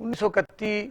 1931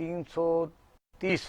330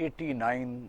89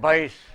22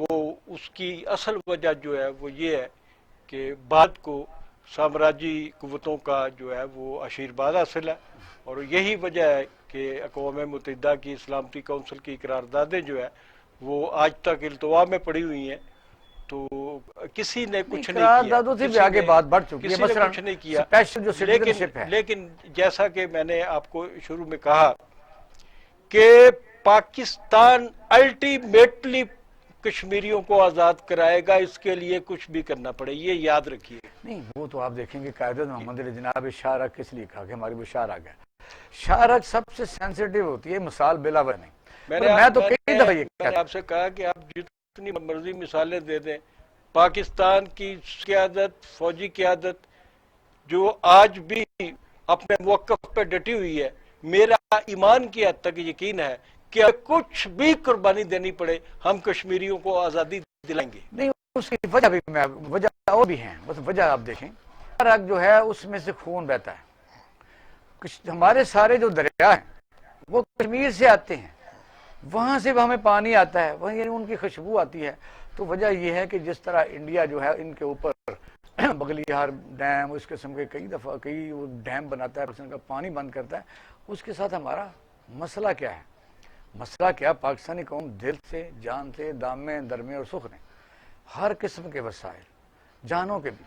وہ اس کی اصل وجہ جو ہے وہ یہ ہے کہ بعد کو سامراجی قوتوں کا جو ہے وہ آشیرواد حاصل ہے، اور یہی وجہ ہے کہ اقوام متحدہ کی سلامتی کونسل کی قراردادیں جو ہے وہ آج تک التوا میں پڑی ہوئی ہیں. تو کسی نے نہیں، کچھ نہیں کیا، قراردادوں سے بھی آگے بات بڑھ چکی ہے. کسی نے مثلا کچھ نہیں کیا. اسپیشل جو لیکن سٹیزن شپ ہے، لیکن جیسا کہ میں نے آپ کو شروع میں کہا کہ پاکستان الٹیمیٹلی کشمیریوں کو آزاد کرائے گا، اس کے لیے کچھ بھی کرنا پڑے، یہ یاد رکھیے. نہیں وہ تو آپ دیکھیں گے قائد محمد علی جناب شاہرگ کس لیے کہا کہ ہماری وہ شاہرگ ہے. شاہرگ سب سے سینسیٹیو ہوتی ہے، مثال بلا وجہ نہیں. میں تو کئی دفعہ یہ میں نے آپ سے کہا کہ آپ جتنی مرضی مثالیں دے دیں، پاکستان کی قیادت، فوجی قیادت جو آج بھی اپنے موقف پہ ڈٹی ہوئی ہے، میرا ایمان کی حد تک یقین ہے کہ کچھ بھی قربانی دینی پڑے ہم کشمیریوں کو آزادی دلائیں گے. نہیں، اس کی وجہ بھی وجہ اور بھی ہیں. بس وجہ آپ دیکھیں، شاہرگ جو ہے اس میں سے خون بہتا ہے. ہمارے سارے جو دریا ہیں وہ کشمیر سے آتے ہیں، وہاں سے ہمیں پانی آتا ہے، وہیں ان کی خوشبو آتی ہے. تو وجہ یہ ہے کہ جس طرح انڈیا جو ہے ان کے اوپر بغلیہار ڈیم، اس قسم کے کئی دفعہ کئی وہ ڈیم بناتا ہے، اس کا پانی بند کرتا ہے. اس کے ساتھ ہمارا مسئلہ کیا ہے؟ مسئلہ کیا؟ پاکستانی قوم دل سے، جان سے، دام میں، درمے اور سخ نے ہر قسم کے وسائل، جانوں کے بھی،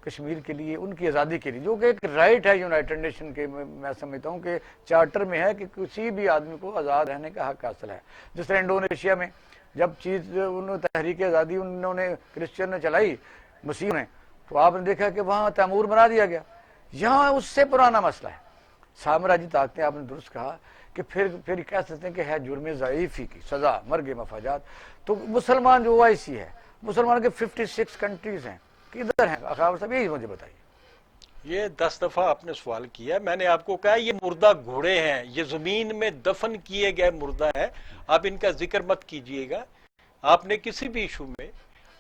کشمیر کے لیے، ان کی آزادی کے لیے، جو کہ ایک رائٹ ہے یونائٹڈ نیشن کے. میں سمجھتا ہوں کہ چارٹر میں ہے کہ کسی بھی آدمی کو آزاد رہنے کا حق حاصل ہے. جس طرح انڈونیشیا میں جب انہوں نے تحریک آزادی انہوں نے کرسچن نے چلائی، مسیح نے، تو آپ نے دیکھا کہ وہاں تیمور بنا دیا گیا. یہاں اس سے پرانا مسئلہ ہے سامراجی طاقتیں. آپ نے درست کہا کہ پھر کہہ سکتے ہیں کہ ہے جرم ضعیفی کی سزا، مرگ مفاجات. تو مسلمان جو OIC ہے، مسلمان کے 56 کنٹریز ہیں، کدھر ہیں اخبار صاحب؟ یہی مجھے بتائیے. یہ 10 دفعہ آپ نے سوال کیا. میں نے آپ کو کہا یہ مردہ گھوڑے ہیں، یہ زمین میں دفن کیے گئے مردہ ہیں، آپ ان کا ذکر مت کیجئے گا. آپ نے کسی بھی ایشو میں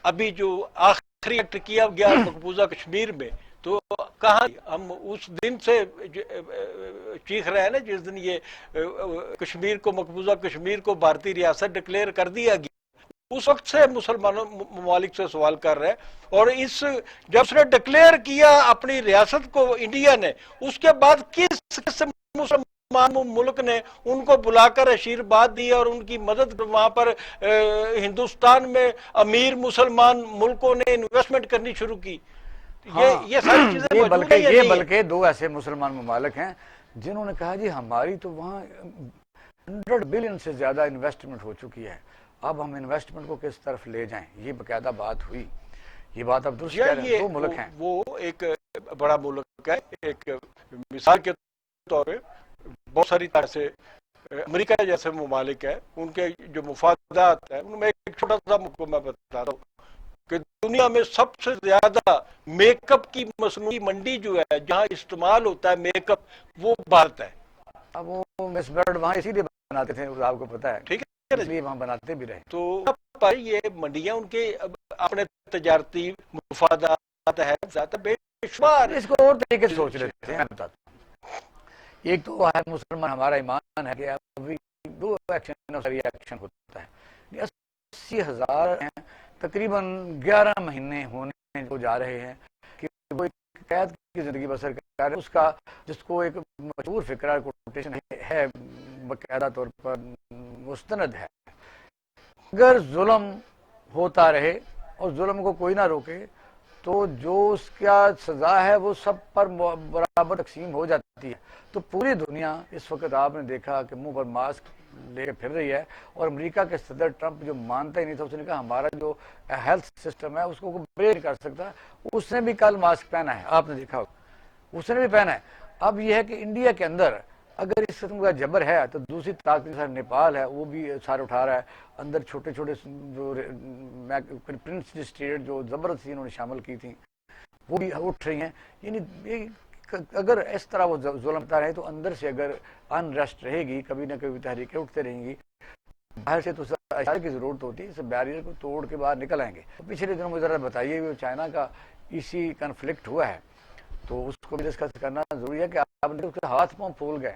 ابھی جو آخری ایکٹ کیا گیا مقبوضہ کشمیر میں، تو کہاں ہم اس دن سے چیخ رہے ہیں نا جس دن یہ کشمیر کو، مقبوضہ کشمیر کو بھارتی ریاست ڈکلیئر کر دیا گیا، اس وقت سے مسلمانوں ممالک سے سوال کر رہے ہیں. اور جب اس نے ڈکلیئر کیا اپنی ریاست کو انڈیا نے، اس کے بعد کس مسلمان ملک نے ان کو بلا کر آشیرواد دی اور ان کی مدد وہاں پر ہندوستان میں امیر مسلمان ملکوں نے انویسٹمنٹ کرنی شروع کی؟ یہ ساری چیزیں موجود ہیں یا نہیں ہیں؟ بلکہ 2 ایسے مسلمان ممالک ہیں جنہوں نے کہا جی ہماری تو وہاں 100 بلین سے زیادہ انویسٹمنٹ ہو چکی ہے، اب ہم انویسٹمنٹ کو کس طرف لے جائیں. یہ باقاعدہ بات ہوئی. یہ بات اب درست کہہ رہے ہیں. 2 ملک ہیں. وہ ایک بڑا ملک ہے. ایک مثال کے طور پہ بہت ساری طرح سے امریکہ جیسے ممالک ہیں، ان کے جو مفادات ہیں ان میں ایک چھوٹا سا ملک کو میں بتاتا ہوں کہ دنیا میں سب سے زیادہ میک اپ کی مصنوعی منڈی جو ہے، جہاں استعمال ہوتا ہے میک اپ، وہ بھارت ہے. اب وہ مس برڈ وہاں اسی لیے بناتے تھے، آپ کو پتا ہے، ٹھیک ہے، اس لیے وہاں بناتے بھی رہے. تو یہ منڈیاں ان کے اپنے تجارتی مفادات ہے زیادہ بے شمار. اس کو اور طریقے سے سوچ لیتے ہیں. میں بتاتا ہوں. ایک تو ہے مسلمان، ہمارا ایمان ہے کہ ابھی 2 ایکشن ہوتا ہے. 80,000 ہیں، تقریباً 11 مہینے ہونے کو جا رہے ہیں کہ وہ قید کی زندگی بسر کر رہے ہیں. اس کا جس کو ایک مشہور فقرہ کوٹیشن ہے باقاعدہ طور پر مستند ہے، اگر ظلم ہوتا رہے اور ظلم کو کوئی نہ روکے تو جو اس کا سزا ہے وہ سب پر برابر تقسیم ہو جاتی ہے. تو پوری دنیا اس وقت آپ نے دیکھا کہ منہ پر ماسک لے کے پھر رہی ہے. اور امریکہ کے صدر ٹرمپ جو مانتا ہی نہیں تھا، اس نے کہا ہمارا جو ہیلتھ سسٹم ہے اس کو بریک نہیں کر سکتا، اس نے بھی کل ماسک پہنا ہے. آپ نے دیکھا اس نے بھی پہنا ہے. اب یہ ہے کہ انڈیا کے اندر اگر اس قسم کا جبر ہے تو دوسری طاقت جیسا نیپال ہے وہ بھی سار اٹھا رہا ہے. اندر چھوٹے چھوٹے جو پرنس اسٹیٹ جو زبردستی انہوں نے شامل کی تھیں وہ بھی اٹھ رہی ہیں. یعنی اگر اس طرح وہ ظلمتا رہے تو اندر سے اگر انریسٹ رہے گی، کبھی نہ کبھی تحریکیں اٹھتے رہیں گی. باہر سے تو اشارے کی ضرورت ہوتی ہے، اس بیریئر کو توڑ کے باہر نکل آئیں گے. پچھلے دنوں میں ذرا بتائیے چائنا کا اسی کنفلکٹ ہوا ہے تو اس کو بھی ڈسکس کرنا ضروری ہے کہ آپ نے اس کے ہاتھ پاؤں پھول گئے.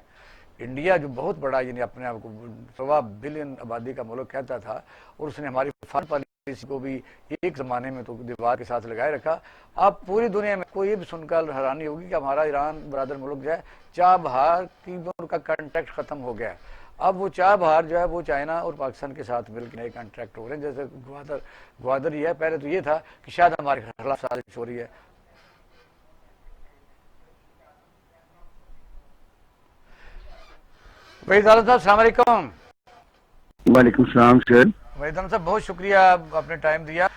انڈیا جو بہت بڑا یعنی اپنے آپ کو 1.25 بلین آبادی کا ملک کہتا تھا اور اس نے ہماری فارن پالیسی کو بھی ایک زمانے میں تو دیوار کے ساتھ لگائے رکھا. اب پوری دنیا میں کو یہ بھی سن کر حیرانی ہوگی کہ ہمارا ایران برادر ملک جو ہے چاہ بہار کی ان کا کانٹریکٹ ختم ہو گیا ہے. اب وہ چاہ بہار جو ہے وہ چائنا اور پاکستان کے ساتھ مل کے نئے کانٹریکٹ ہو رہے ہیں. جیسے گوادر یہ ہے، پہلے تو یہ تھا کہ شاید ہمارے خلاف سازش ہو رہی ہے. وحید عالم صاحب السلام علیکم. وعلیکم السلام سر. وحید عالم صاحب بہت شکریہ، آپ نے ٹائم دیا.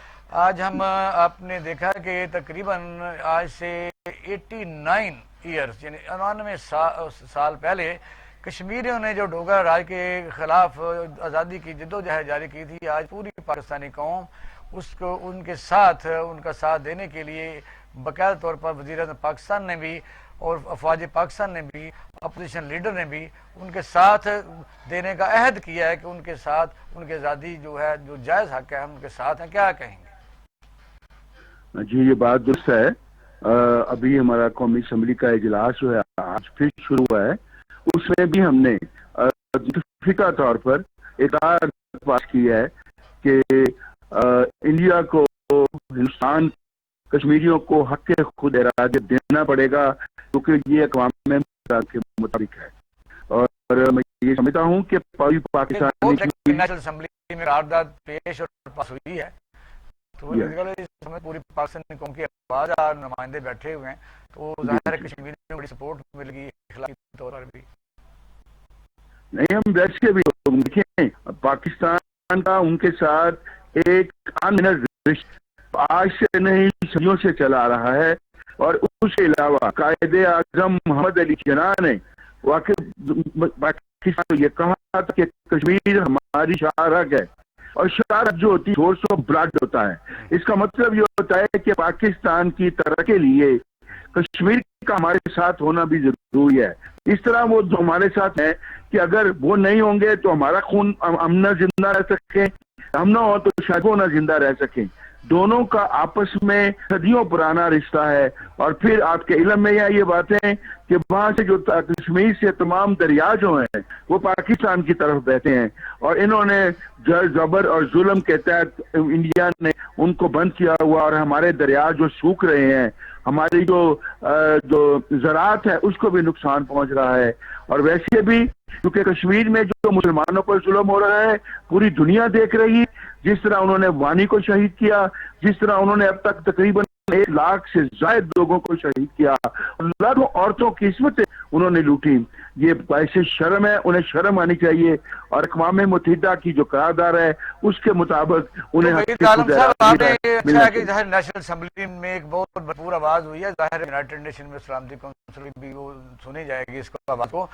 آج ہم آپ نے دیکھا کہ تقریباً آج سے 89 ایئرس یعنی 99 سال پہلے کشمیریوں نے جو ڈوگرا راج کے خلاف آزادی کی جدوجہد جاری کی تھی، آج پوری پاکستانی قوم اس کو ان کے ساتھ ان کا ساتھ دینے کے لیے باقاعدہ طور پر وزیر اعظم پاکستان نے بھی اور افواج پاکستان نے بھی اپوزیشن لیڈر نے بھی ان کے ساتھ دینے کا عہد کیا ہے کہ ان کے ساتھ ان کی آزادی جو ہے جو جائز حق ہے ہم ان کے ساتھ ہیں. کیا کہیں گے؟ جی یہ بات درست ہے. ابھی ہمارا قومی اسمبلی کا اجلاس جو ہے آج پھر شروع ہوا ہے. اس میں بھی ہم نے متفقہ طور پر ایک پاس کی ہے کہ انڈیا کو ہندوستان کشمیریوں کو حق خود ارادے دینا پڑے گا کیونکہ یہ اقوام متحدہ کے مطابق ہے. اور میں یہ سمجھتا ہوں کہ پاکستان نیشنل اسمبلی میں قرارداد پیش اور پاس ہوئی ہے تو اس میں پوری پاکستانی قوم کی آواز اور نمائندے بیٹھے ہوئے ہیں تو ظاہر ہے کشمیریوں کو بڑی سپورٹ مل گئی اخلاقی طور پر بھی. نہیں ہم ویسے بھی دیکھیں پاکستان کا ان کے ساتھ ایک رشتہ آج سے نہیں صدیوں سے چلا رہا ہے. اور اس کے علاوہ قائد اعظم محمد علی جناح نے پاکستان کو یہ کہا تھا کہ کشمیر ہماری شاہراہ ہے اور شاہراہ جو ہوتی ہے سورس آف بلڈ ہوتا ہے. اس کا مطلب یہ ہوتا ہے کہ پاکستان کی ترقی کے لیے کشمیر کا ہمارے ساتھ ہونا بھی ضروری ہے. اس طرح وہ جو ہمارے ساتھ ہیں کہ اگر وہ نہیں ہوں گے تو ہمارا خون ہم نہ زندہ رہ سکیں، ہم نہ ہو تو شاید وہ نہ زندہ رہ سکیں. دونوں کا آپس میں صدیوں پرانا رشتہ ہے. اور پھر آپ کے علم میں یہ باتیں کہ وہاں سے جو کشمیر سے تمام دریا جو ہیں وہ پاکستان کی طرف بہتے ہیں اور انہوں نے جبر اور ظلم کے تحت انڈیا نے ان کو بند کیا ہوا اور ہمارے دریا جو سوکھ رہے ہیں، ہماری جو زراعت ہے اس کو بھی نقصان پہنچ رہا ہے. اور ویسے بھی کیونکہ کشمیر میں جو مسلمانوں پر ظلم ہو رہا ہے پوری دنیا دیکھ رہی. جس طرح انہوں نے وانی کو شہید کیا، جس طرح انہوں نے اب تک تقریباً 1 لاکھ سے زائد لوگوں کو شہید کیا، لاکھوں عورتوں کی عصمتیں انہوں نے لوٹی. یہ باعث شرم ہے، انہیں شرم آنی چاہیے. اور اقوام متحدہ کی جو قرارداد ہے اس کے مطابق انہیں وحید عالم صاحب آپ نے اچھا ہے کہ ظاہر نیشنل اسمبلی میں ایک بہت بھرپور آواز ہوئی ہے. ظاہر یونائیٹڈ نیشن میں سلامتی کونسل بھی وہ سنی جائے گی اس کو آواز کو.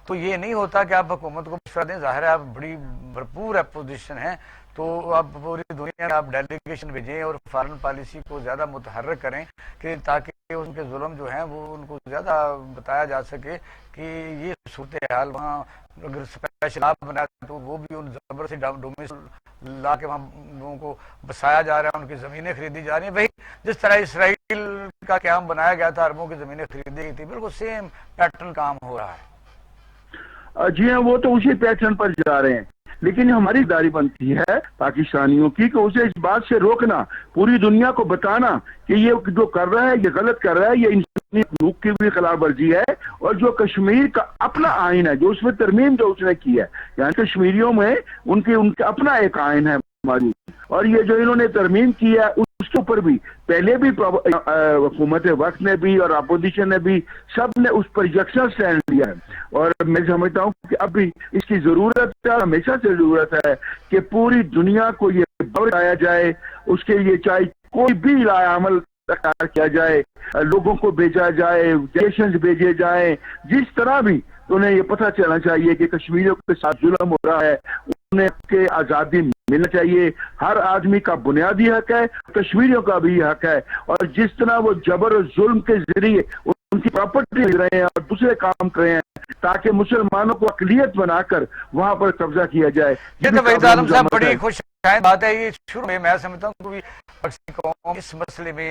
تو یہ نہیں ہوتا کہ آپ حکومت کو مشورہ دیں، ظاہر ہے آپ بڑی بھرپور اپوزیشن ہیں تو آپ پوری دنیا میں آپ ڈیلیگیشن بھیجیں اور فارن پالیسی کو زیادہ متحرک کریں کہ تاکہ ان کے ظلم جو ہیں وہ ان کو زیادہ بتایا جا سکے کہ یہ صورتحال وہاں اگر اسپیشل آپ بنائے تو وہ بھی ان زبر سے ڈومیسل لا کے وہاں لوگوں کو بسایا جا رہا ہے، ان کی زمینیں خریدی جا رہی ہیں. وہی جس طرح اسرائیل کا قیام بنایا گیا تھا، عربوں کی زمینیں خریدی گئی تھی، بالکل سیم پیٹرن کام ہو رہا ہے. جی ہاں وہ تو اسی پیٹرن پر جا رہے ہیں. لیکن ہماری داری بنتی ہے پاکستانیوں کی کہ اسے اس بات سے روکنا، پوری دنیا کو بتانا کہ یہ جو کر رہا ہے یہ غلط کر رہا ہے، یہ انسانی حقوق کی بھی خلاف ورزی ہے. اور جو کشمیر کا اپنا آئین ہے، جو اس میں ترمیم جو اس نے کی ہے، یعنی کشمیریوں میں ان کا اپنا ایک آئین ہے موجود. اور یہ جو انہوں نے ترمیم کی ہے اس کے اوپر بھی پہلے بھی حکومت وقت نے بھی اور اپوزیشن نے بھی سب نے اس پر یکساں سٹینڈ لیا ہے. اور میں سمجھتا ہوں کہ اب بھی اس کی ضرورت ہے، ہمیشہ سے ضرورت ہے کہ پوری دنیا کو یہ بتایا جائے. اس کے لیے چاہے کوئی بھی عمل اختیار کیا جائے، لوگوں کو بھیجا جائے، ڈیلیگیشنز بھیجے جائیں، جس طرح بھی انہیں یہ پتہ چلنا چاہیے کہ کشمیریوں کے ساتھ ظلم ہو رہا ہے، انہیں کے آزادی ملنا چاہیے. ہر آدمی کا بنیادی حق ہے، کشمیریوں کا بھی حق ہے. اور جس طرح وہ جبر اور ظلم کے ذریعے ان کی پراپرٹی لے رہے ہیں اور دوسرے کام کر رہے ہیں تاکہ مسلمانوں کو اقلیت بنا کر وہاں پر قبضہ کیا جائے. یہ تو وحید عالم صاحب بڑی خوش بات ہے. یہ شروع میں سمجھتا ہوں کہ پاکستانی قوم اس مسئلے میں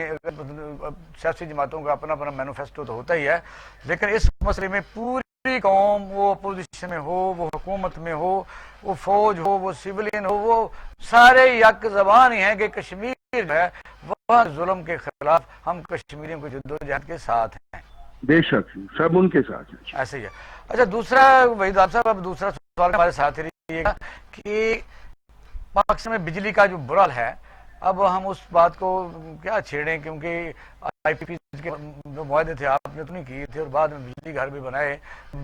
سیاسی جماعتوں کا اپنا مینیفیسٹو تو ہوتا ہی ہے، لیکن اس مسئلے میں پوری پوری قوم، وہ اپوزیشن میں ہو، وہ حکومت میں ہو، وہ فوج ہو، وہ سیولین ہو، وہ سارے یک زبان ہی ہیں کہ کشمیر جو ہے وہ ظلم کے خلاف ہم کشمیریوں کو جدوجہد کے ساتھ ہیں. بے شک سب ان کے ساتھ ہیں. ایسے ہی ہے. اچھا دوسرا وحید صاحب، اب دوسرا سوال ہمارے ساتھ رہیے گا کہ پاکستان میں بجلی کا جو برا حال ہے، اب ہم اس بات کو کیا چھیڑیں، کیونکہ آئی پی پی کے جو معاہدے تھے آپ نے تو نہیں کیے تھے، اور بعد میں بجلی گھر بھی بنائے،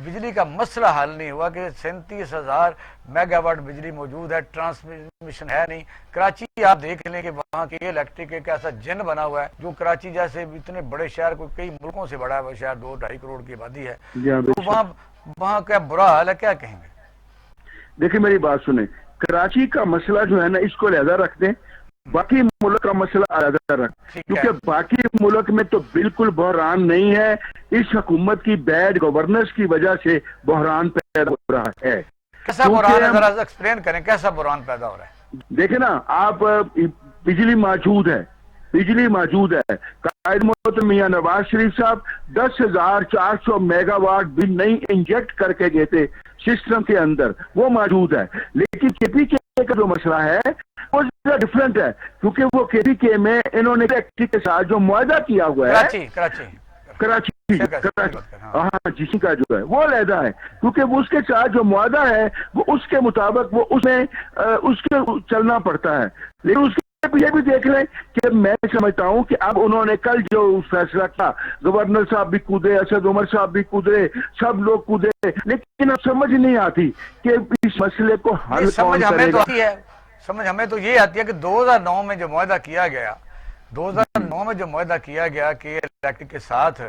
بجلی کا مسئلہ حل نہیں ہوا کہ 37,000 میگا واٹ بجلی موجود ہے، ٹرانسمیشن ہے نہیں. کراچی آپ دیکھ لیں کہ وہاں کے الیکٹرک ایک ایسا جن بنا ہوا ہے، جو کراچی جیسے اتنے بڑے شہر کو کئی ملکوں سے بڑا ہے، شہر 2-2.5 کروڑ کی آبادی ہے، تو وہاں کیا برا حال ہے، کیا کہیں گے؟ دیکھیں میری بات سنیں، کراچی کا مسئلہ جو ہے نا اس کو علیحدہ رکھ دیں، باقی ملک کا مسئلہ علیحدہ رکھ، کیونکہ باقی ملک میں تو بالکل بحران نہیں ہے، اس حکومت کی بیڈ گورننس کی وجہ سے بحران پیدا ہو رہا ہے. کیسا بحران ہے، ذرا ایکسپلین کریں کیسا بحران پیدا ہو رہا ہے؟ دیکھیں نا آپ، بجلی موجود ہے، بجلی موجود ہے، قائد محترم میاں نواز شریف صاحب 10,400 میگا واٹ بھی نہیں انجیکٹ کر کے گئے تھے سسٹم کے اندر، وہ موجود ہے. لیکن کے پی کے کا جو مسئلہ ہے وہ ڈفرنٹ ہے، کیونکہ وہ کے پی کے میں انہوں نے کے ساتھ جو معاہدہ کیا ہوا ہے کراچی ہاں جسی کا جو ہے وہ علیحدہ ہے، کیونکہ وہ اس کے ساتھ جو معاہدہ ہے وہ اس کے مطابق وہ اس میں اس کے چلنا پڑتا ہے. لیکن اس کے یہ بھی دیکھ لیں کہ میں سمجھتا ہوں کہ اب انہوں نے کل جو فیصلہ کیا، گورنر صاحب بھی کودے، اسد عمر صاحب بھی کودے، سب لوگ کودے، لیکن اب سمجھ نہیں آتی کہ اس مسئلے کو حل کون کرے گا. سمجھ ہمیں تو یہ آتی ہے کہ 2009 میں جو معاہدہ کیا گیا، 2009 میں جو معاہدہ کیا گیا کہ الیکٹرک کے ساتھ،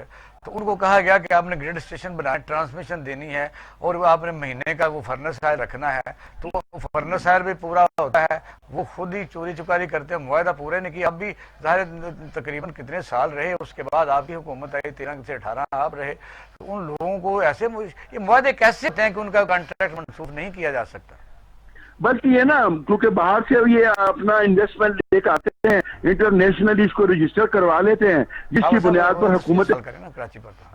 تو ان کو کہا گیا کہ آپ نے گریڈ اسٹیشن بنانا، ٹرانسمیشن دینی ہے، اور وہ آپ نے مہینے کا وہ فرنس ہائر رکھنا ہے. تو وہ فرنس ہائر بھی پورا ہوتا ہے، وہ خود ہی چوری چکاری کرتے ہیں، معاہدہ پورے نہیں کیا. اب بھی ظاہر تقریباً کتنے سال رہے، اس کے بعد آپ کی حکومت آئی، 13 سے 18 آپ رہے. تو ان لوگوں کو ایسے یہ معاہدے کیسے ہوتے ہیں کہ ان کا کانٹریکٹ منسوخ نہیں کیا جا سکتا؟ بلکہ یہ نا کیونکہ باہر سے یہ اپنا انویسٹمنٹ لے کے آتے ہیں، انٹرنیشنلی اس کو رجسٹر کروا لیتے ہیں، جس کی بنیاد پر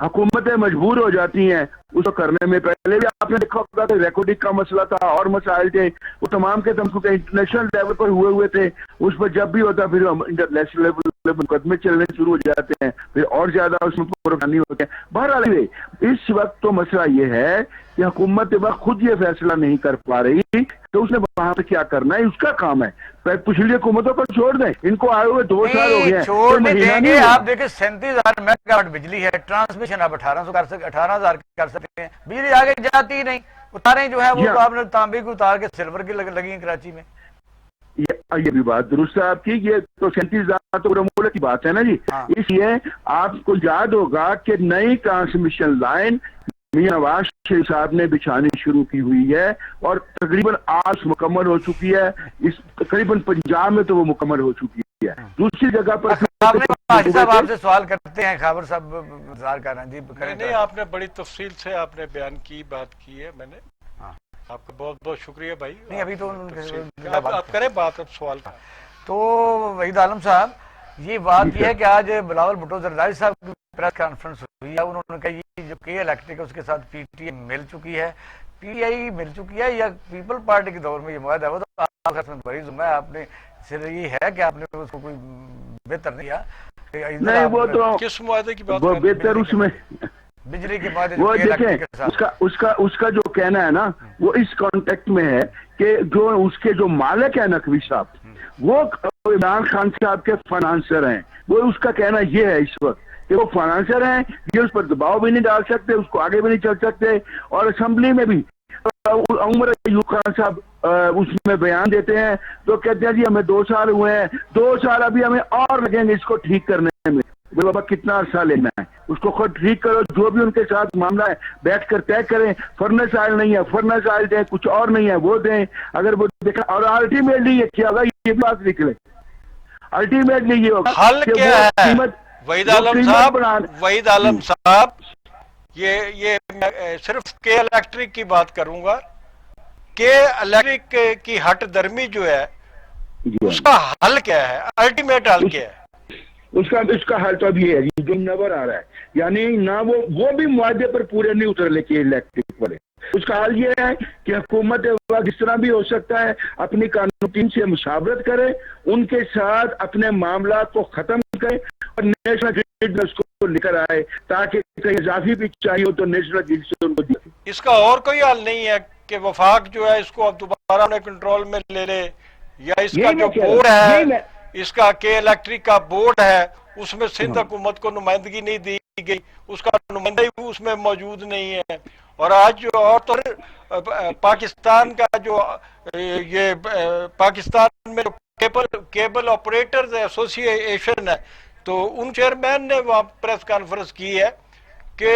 حکومتیں مجبور ہو جاتی ہیں اس کو کرنے میں. پہلے بھی آپ نے دیکھا ہوگا کہ ریکارڈنگ کا مسئلہ تھا اور مسائل تھے، وہ تمام کے تمام انٹرنیشنل لیول پر ہوئے تھے. اس پر جب بھی ہوتا پھر انٹرنیشنل لیول پر مقدمے چلنے شروع ہو جاتے ہیں، پھر اور زیادہ اس میں پریشانی ہوتے ہیں. بہرحال اس وقت تو مسئلہ یہ ہے کہ حکومت وقت خود یہ فیصلہ نہیں کر پا رہی تو اس نے وہاں پہ کیا کرنا ہے، اس کا کام ہے. پچھلی حکومتوں پر چھوڑ دیں، ان کو آئے ہوئے 2 سال ہو گئے ہیں، چھوڑ نہیں دیں گے. آپ دیکھیں 37,000 میگا واٹ بجلی ہے، ٹرانسمیشن آپ 18,000 کر سکتے ہیں، بجلی آگے جاتی ہی نہیں. اتاریں جو ہے وہ آپ نے تانبے کی اتار کے سلور کی لگی ہیں کراچی میں. یہ بھی بات درست ہے آپ کی، یہ تو 37,000 تو پورے ملک کی بات ہے نا جی. اس لیے آپ کو یاد ہوگا کہ نئی ٹرانسمیشن لائن میاں نواز شریف صاحب نے بچھانی شروع کی ہوئی ہے، اور تقریباً آج مکمل ہو چکی ہے. اس تقریباً پنجاب میں تو وہ مکمل ہو چکی ہے. دوسری جگہ پر آپ سے سوال کرتے ہیں، خاور صاحب انتظار کر رہے ہیں. نہیں، آپ نے بڑی تفصیل سے آپ نے بیان کی، بات کی ہے. میں نے آپ کا بہت بہت شکریہ بھائی. نہیں ابھی تو آپ کریں بات، اب سوال کا. تو وحید عالم صاحب، یہ بات یہ ہے کہ آج بلاول بھٹو زرداری صاحب کی پریس کانفرنس ہوئی ہے، انہوں نے کہا یہ جو کے الیکٹرک ہے اس کے ساتھ پی ٹی آئی مل چکی ہے، پی آئی مل چکی ہے، یا پیپل پارٹی کے دور میں یہ معاہدہ ہے. وہ تو آپ کا بڑی ذمہ ہے، آپ نے صرف یہ ہے کہ آپ نے اس کو کوئی بہتر نہیں کیا. نہیں وہ تو کس معاہدے کی بات وہ بہتر اس میں بجلی کے معاہدے وہ دیکھیں اس کا جو کہنا ہے نا وہ اس کانٹیکٹ میں ہے کہ جو اس کے جو مالک ہے نقوی صاحب وہ عمران خان صاحب کے فائنانسر ہیں. وہ اس کا کہنا یہ ہے اس وقت کہ وہ فائنانسر ہیں، یہ اس پر دباؤ بھی نہیں ڈال سکتے، اس کو آگے بھی نہیں چل سکتے. اور اسمبلی میں بھی عمر ایوب خان صاحب اس میں بیان دیتے ہیں تو کہتے ہیں جی ہمیں 2 سال ہوئے ہیں، 2 سال ابھی ہمیں اور لگیں گے اس کو ٹھیک کرنے میں. بابا کتنا عرصہ لینا ہے، اس کو خود ٹھیک کرو. جو بھی ان کے ساتھ معاملہ ہے بیٹھ کر طے کریں. فرنس آئل نہیں ہے، فرنس آئل دیں، کچھ اور نہیں ہے وہ دیں. اگر وہ دیکھا اور الٹیمیٹلی یہ کیا ہوگا، یہ بات نکلے الٹیمیٹلی یہ ہوگا حل کیا ہے. وحید عالم صاحب یہ میں صرف کے الیکٹرک کی بات کروں گا. کے الیکٹرک کی ہٹ درمی جو ہے اس کا حل کیا ہے، الٹیمیٹ حل کیا ہے؟ اس کا حال تو اب یہ ہے جو نظر آ رہا ہے، یعنی نہ وہ بھی معاہدے پر پورے نہیں اتر لے کے الیکٹرک والے. اس کا حال یہ ہے کہ حکومت وقت جس طرح بھی ہو سکتا ہے اپنی قانون ٹیم سے مشاورت کرے، ان کے ساتھ اپنے معاملات کو ختم کرے اور نیشنل گرڈ میں اس کو لے کر آئے تاکہ کہیں اضافی بھی چاہیے ہو تو نیشنل گرڈ سے ان کو دے. اس کا اور کوئی حل نہیں ہے کہ وفاق جو ہے اس کو اب دوبارہ اپنے کنٹرول میں لے لے، یا اس کا جو بورڈ ہے، اس کا کہ الیکٹرک کا بورڈ ہے، اس میں سندھ حکومت کو نمائندگی نہیں دی گئی، اس کا نمائندہ بھی اس میں موجود نہیں ہے. اور آج جو اور تو پاکستان کا جو یہ پاکستان میں کیبل آپریٹرز ایسوسی ایشن ہے، تو ان چیئرمین نے وہاں پریس کانفرنس کی ہے کہ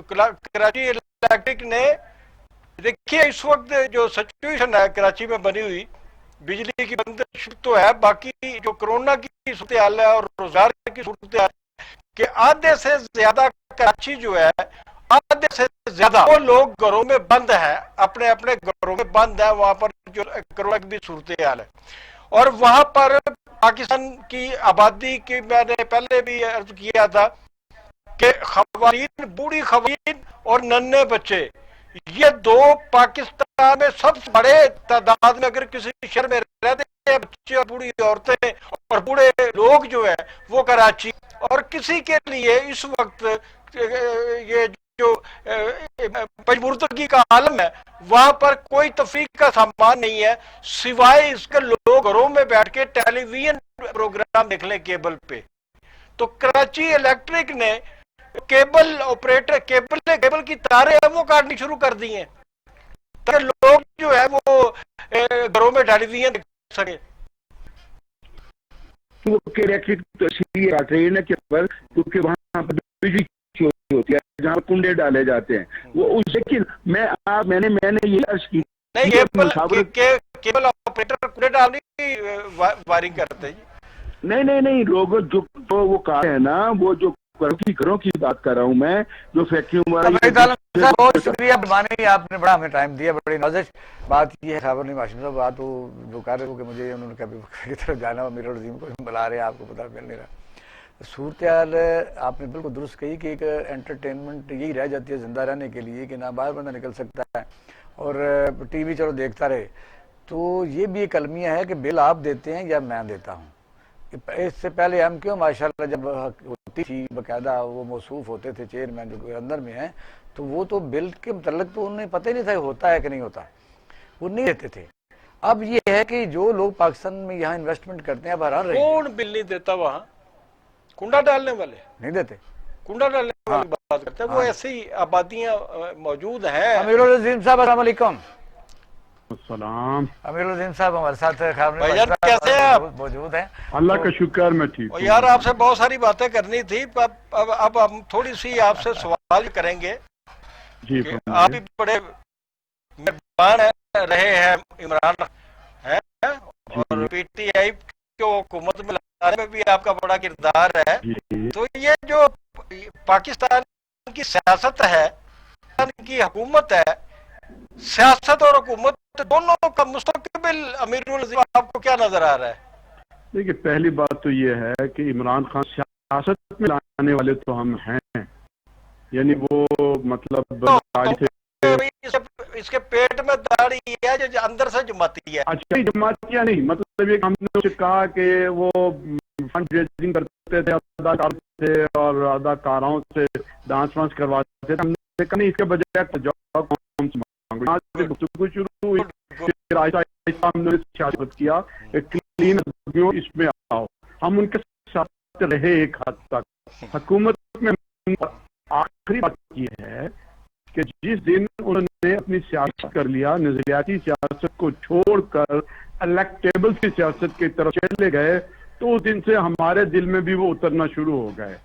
کراچی الیکٹرک نے، دیکھیے اس وقت جو سچویشن ہے کراچی میں بنی ہوئی، بجلی کی بندش تو ہے، باقی جو کرونا کی صورتحال ہے اور روزگار کی صورتحال کہ آدھے سے زیادہ کراچی جو ہے، آدھے سے زیادہ وہ لوگ گھروں میں بند ہیں، اپنے اپنے گھروں میں بند ہیں، وہاں پر جو کرونا کی بھی صورتحال ہے. اور وہاں پر پاکستان کی آبادی کی میں نے پہلے بھی عرض کیا تھا کہ خواتین، بوڑھی خواتین اور ننھے بچے، یہ دو پاکستان میں سب سے بڑے تعداد میں اگر کسی شہر میں رہتے ہیں بچے اور بوڑھی عورتیں اور بوڑھے لوگ جو ہے وہ کراچی. اور کسی کے لیے اس وقت یہ جو پجمردگی کا عالم ہے، وہاں پر کوئی تفریح کا سامان نہیں ہے سوائے اس کے لوگ گھروں میں بیٹھ کے ٹیلی ویژن پروگرام دیکھ لیں کیبل پہ. تو کراچی الیکٹرک نے کیبل آپریٹر کیبل کی تاریں ہیں وہ کاٹنی شروع کر دی ہیں تاکہ لوگ جو ہے وہ گھروں میں ٹیلی ویژن دیکھ سکے. الیکٹرک تو اس لیے کاٹ رہی ہے نا کیونکہ وہاں پر بجلی چوری ہوتی ہے جہاں کنڈے ڈالے جاتے ہیں. وہ لیکن میں نے یہ عرض کی نہیں، کیبل آپریٹر کنڈے ڈالنے وائرنگ کرتے ہیں. نہیں لوگ جو وہ کار ہے نا، وہ جو گھروں کی بات کر رہا ہوں میں، جو فیکٹریوں والا. بہت شکریہ مہربانی، آپ نے بڑا ہمیں ٹائم دیا، بڑی نازش. بات یہ ہے خبر نہیں ہاشمی صاحب، بات وہ جو کہہ رہے ہو کہ مجھے انہوں نے کبھی کی طرف جانا ہو، امیر العظیم کو بلا رہے ہیں، آپ کو پتہ مل نہیں رہا. صورتحال آپ نے بالکل درست کہی کہ ایک انٹرٹینمنٹ یہی رہ جاتی ہے زندہ رہنے کے لیے کہ نہ باہر بندہ نکل سکتا ہے اور ٹی وی چلو دیکھتا رہے. تو یہ بھی ایک المیہ ہے کہ بل آپ دیتے ہیں یا میں دیتا ہوں. اس سے پہلے ہم کیوں ماشاءاللہ جب ہوتی تھی باقاعدہ وہ موصوف ہوتے تھے چیئرمین جو اندر میں ہیں، تو وہ تو بل کے متعلق تو انہیں پتہ ہی نہیں تھا ہوتا ہے کہ نہیں ہوتا، وہ نہیں دیتے تھے. اب یہ ہے کہ جو لوگ پاکستان میں یہاں انویسٹمنٹ کرتے ہیں اب حیران رہے کون بل نہیں دیتا؟ وہاں کنڈا ڈالنے والے نہیں دیتے، کنڈا ڈالنے والی بات کرتے ہیں. وہ ایسی آبادیاں موجود ہیں. امیر العظیم صاحب السلام علیکم. السلام. امیر العظیم صاحب ہمارے ساتھ کیسے ہیں آپ؟ موجود ہیں. اللہ کا شکر میں ٹھیک ہوں. یار آپ سے بہت ساری باتیں کرنی تھی، اب ہم تھوڑی سی آپ سے سوال کریں گے. جی آپ بھی بڑے مہربان رہے ہیں عمران ہیں اور پی ٹی آئی کو حکومت میں لانے میں بھی آپ کا بڑا کردار ہے. تو یہ جو پاکستان کی سیاست ہے، پاکستان کی حکومت ہے، سیاست اور حکومت دونوں کا مستقبل امیر العظیم آپ کو کیا نظر آ رہا ہے؟ دیکھیے پہلی بات تو یہ ہے کہ عمران خان سیاست میں لانے والے تو ہم ہیں، یعنی وہ مطلب اس کے پیٹ میں داڑھی ہے جو اندر سے جماتی ہے. اچھا جماعتیاں نہیں، مطلب یہ ہم نے اسے کہا کہ وہ فنڈ ریزنگ کرتے تھے اداکار تھے اور اداکاروں سے ڈانس وانس کرواتے تھے. ہم نے کہا نہیں، اس کے بجائے گفتگو شروع ہوئی، پھر آہستہ آہستہ ہم نے سیاست کیا کلین اس میں آؤ. ہم ان کے ساتھ رہے ایک حد تک. حکومت میں آخری بات یہ ہے کہ جس دن انہوں نے اپنی سیاست کر لیا، نظریاتی سیاست کو چھوڑ کر الیکٹیبل کی سیاست کی طرف چلے گئے، تو اس دن سے ہمارے دل میں بھی وہ اترنا شروع ہو گئے.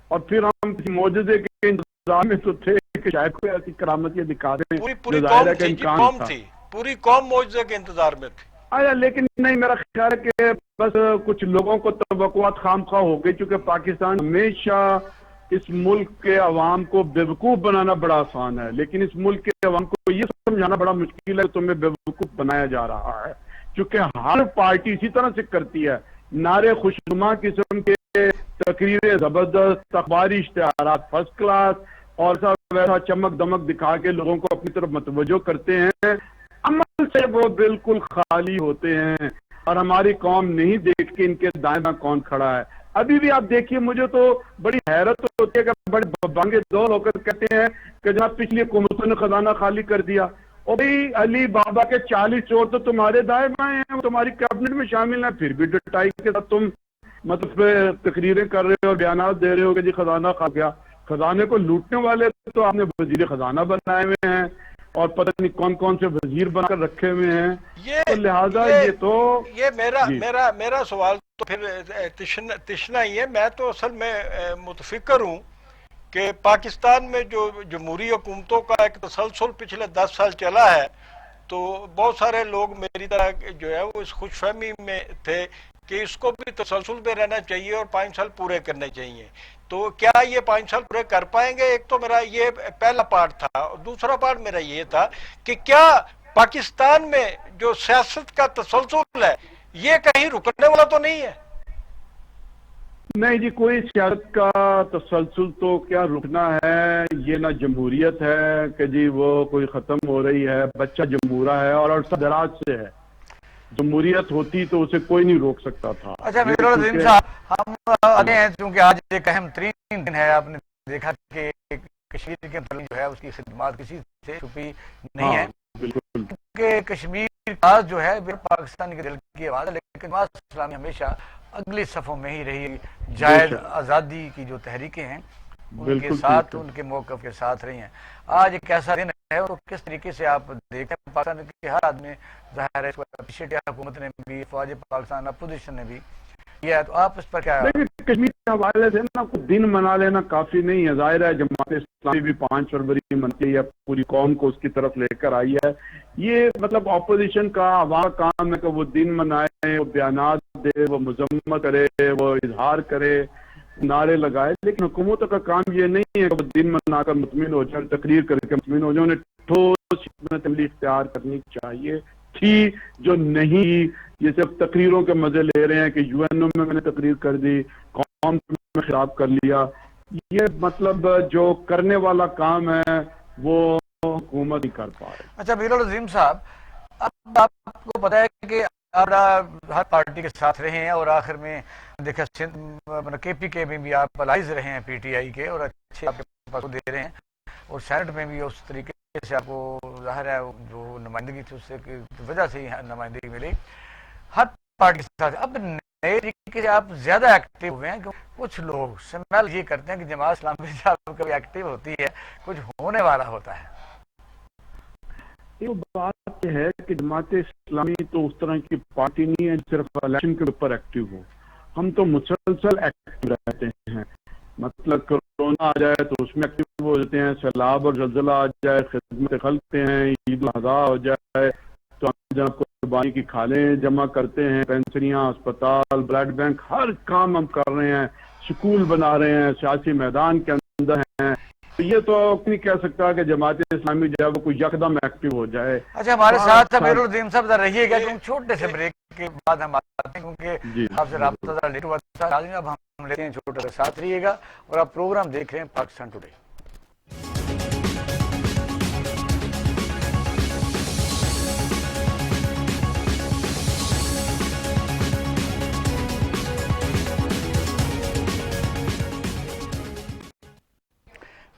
اور پھر ہم کسی معجزے کے انتظار میں تو تھے کہ شاید کوئی ایسی کرامت یہ دکھا دیں. پوری قوم معجزے کے انتظار میں تھی. لیکن نہیں، میرا خیال ہے کہ بس کچھ لوگوں کو توقعات خام خواہ ہو گئی، چونکہ پاکستان ہمیشہ اس ملک کے عوام کو بیوقوف بنانا بڑا آسان ہے، لیکن اس ملک کے عوام کو یہ سمجھانا بڑا مشکل ہے کہ تمہیں بیوقوف بنایا جا رہا ہے. چونکہ ہر پارٹی اسی طرح سے کرتی ہے، نعرے خوشنما قسم کے تقریریں زبردست، اخباری اشتہارات فرسٹ کلاس اور سب ویسا چمک دمک دکھا کے لوگوں کو اپنی طرف متوجہ کرتے ہیں، عمل سے وہ بالکل خالی ہوتے ہیں اور ہماری قوم نہیں دیکھ کے ان کے دائیں بائیں کون کھڑا ہے۔ ابھی بھی آپ دیکھیے، مجھے تو بڑی حیرت ہوتی ہے کہ بڑے بانگے دور ہو کر کہتے ہیں کہ جناب پچھلی حکومتوں نے خزانہ خالی کر دیا۔ اور بھائی علی بابا کے 40 چور تو تمہارے دائیں بائیں ہیں، وہ تمہاری کیبنٹ میں شامل ہیں، پھر بھی ڈٹائی کے ساتھ تم مطلب تقریریں کر رہے ہو اور بیانات دے رہے ہو کہ جی خزانہ کھا گیا۔ خزانے کو لوٹنے والے تو آپ نے وزیر خزانہ بنائے ہوئے ہیں اور پتہ نہیں کون کون سے وزیر بنا کر رکھے ہوئے ہیں، تو لہٰذا یہ تو یہ جی میرا سوال تو پھر تشنا ہی ہے۔ میں تو اصل میں متفکر ہوں کہ پاکستان میں جو جمہوری حکومتوں کا ایک تسلسل پچھلے 10 سال چلا ہے، تو بہت سارے لوگ میری طرح جو ہے وہ اس خوش فہمی میں تھے کہ اس کو بھی تسلسل میں رہنا چاہیے اور 5 سال پورے کرنے چاہیے۔ تو کیا یہ 5 سال پورے کر پائیں گے؟ ایک تو میرا یہ پہلا پارٹ تھا، اور دوسرا پارٹ میرا یہ تھا کہ کیا پاکستان میں جو سیاست کا تسلسل ہے یہ کہیں رکنے والا تو نہیں ہے؟ نہیں جی، کوئی سیاست کا تسلسل تو کیا رکنا ہے، یہ نہ جمہوریت ہے کہ جی وہ کوئی ختم ہو رہی ہے، بچہ جمہورہ ہے اور عرصہ دراز سے ہے۔ جمہوریت ہوتی تو اسے کوئی نہیں روک سکتا تھا۔ اچھا میرا العظیم صاحب، ہم آگے ہیں چونکہ آج ایک اہم ترین دن ہے۔ آپ نے دیکھا کہ کشمیر کے جو ہے اس کی خدمات کسی سے چھپی نہیں ہے، بالکل کیونکہ کشمیر کا جو ہے پاکستان کے دل کی آواز ہے، لیکن جماعت اسلامی ہمیشہ اگلی صفوں میں ہی رہی، جائز آزادی کی جو تحریکیں ہیں ان کے ساتھ، ان کے موقف کے ساتھ رہی ہیں۔ آج ایک ایسا دن ہے اور کس طریقے سے آپ دیکھیں پاکستان کے ہر آدمی ظاہر ہے اس کو اپریشیٹ کیا، حکومت نے بھی، فوج پاکستان اپوزیشن نے بھی کیا، تو آپ اس پر کیا؟ کشمیر کے حوالے سے نا کوئی دن منا لینا کافی نہیں ہے۔ ظاہر ہے جماعت اسلامی بھی 5 فروری منتی ہے، پوری قوم کو اس کی طرف لے کر آئی ہے۔ یہ مطلب اپوزیشن کا عوام کام ہے کہ وہ دن منائے، وہ بیانات دے، وہ مذمت کرے، وہ اظہار کرے، نعرے لگائے، لیکن حکومتوں کا کام یہ نہیں ہے کہ وہ دن منا کر مطمئن ہو جائے، تقریر کر کے مطمئن ہو جائے۔ انہیں ٹھوس حکمت عملی اختیار کرنی چاہیے تھی، جو نہیں۔ یہ صرف تقریروں کے مزے لے رہے ہیں کہ یو این او میں نے تقریر کر دی، قوم میں خراب کر لیا۔ یہ مطلب جو کرنے والا کام ہے وہ حکومت ہی کر پائے۔ اچھا میرا العظیم صاحب، اب آپ کو پتا ہے کہ آپ ہر پارٹی کے ساتھ رہے ہیں اور آخر میں دیکھا کے پی کے میں بھی آپ الائز رہے ہیں پی ٹی آئی کے، اور اچھے آپ کے پاس دے رہے ہیں، اور سینٹ میں بھی اس طریقے سے آپ کو ظاہر ہے جو نمائندگی تھی اس سے وجہ سے ہی نمائندگی ملی ہر پارٹی کے ساتھ۔ اب نئے طریقے سے آپ زیادہ ایکٹیو ہوئے ہیں، کچھ لوگ سمجھ یہ کرتے ہیں کہ جماعت اسلامی جب کبھی ایکٹیو ہوتی ہے کچھ ہونے والا ہوتا ہے۔ یہ بات یہ ہے کہ جماعت اسلامی تو اس طرح کی پارٹی نہیں ہے صرف الیکشن کے اوپر ایکٹیو ہو۔ ہم تو مسلسل ایکٹیو رہتے ہیں، مطلب کورونا آ جائے تو اس میں ایکٹیو ہو جاتے ہیں، سیلاب اور زلزلہ آ جائے خدمت خلقتے ہیں، عید الاضحیٰ ہو جائے تو ہم جناب قربانی کی کھالیں جمع کرتے ہیں، پینسریاں، اسپتال، بلڈ بینک، ہر کام ہم کر رہے ہیں، سکول بنا رہے ہیں، سیاسی میدان کے اندر ہیں۔ یہ تو نہیں کہہ سکتا کہ جماعت اسلامی جو ہے وہ کوئی یکدم ایکٹیو ہو جائے۔ اچھا ہمارے ساتھ امیر الدین صاحب رہیے گا، کیونکہ چھوٹے سے بریک کے بعد ہم آتے ہیں، کیونکہ آپ سے رابطہ ذرا لیٹ ہوا تھا۔ اب ہم لیتے ہیں چھوٹے سے ساتھ رہیے گا، اور آپ پروگرام دیکھ رہے ہیں پاکستان ٹوڈے۔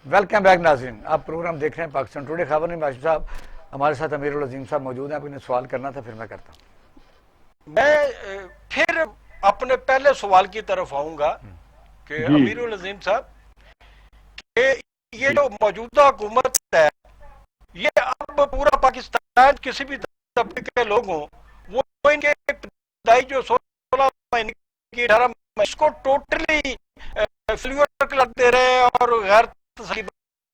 ویلکم بیک ناظرین، آپ پروگرام دیکھ رہے ہیں پاکستان ٹوڈے۔ خبر نہیں باشد صاحب ہمارے ساتھ امیر العظیم صاحب موجود ہیں، آپ انہیں سوال کرنا تھا، پھر میں کرتا ہوں۔ میں پھر اپنے پہلے سوال کی طرف آؤں گا کہ امیر العظیم صاحب، کہ یہ جو موجودہ حکومت ہے یہ اب پورا پاکستان کسی بھی طبقے کے لوگ ہوں، وہ ان کے ابتدائی جو 16 مہینے کی 18 مہینے اس کو ٹوٹلی فیلور کر دے رہے ہیں اور غیر تسلی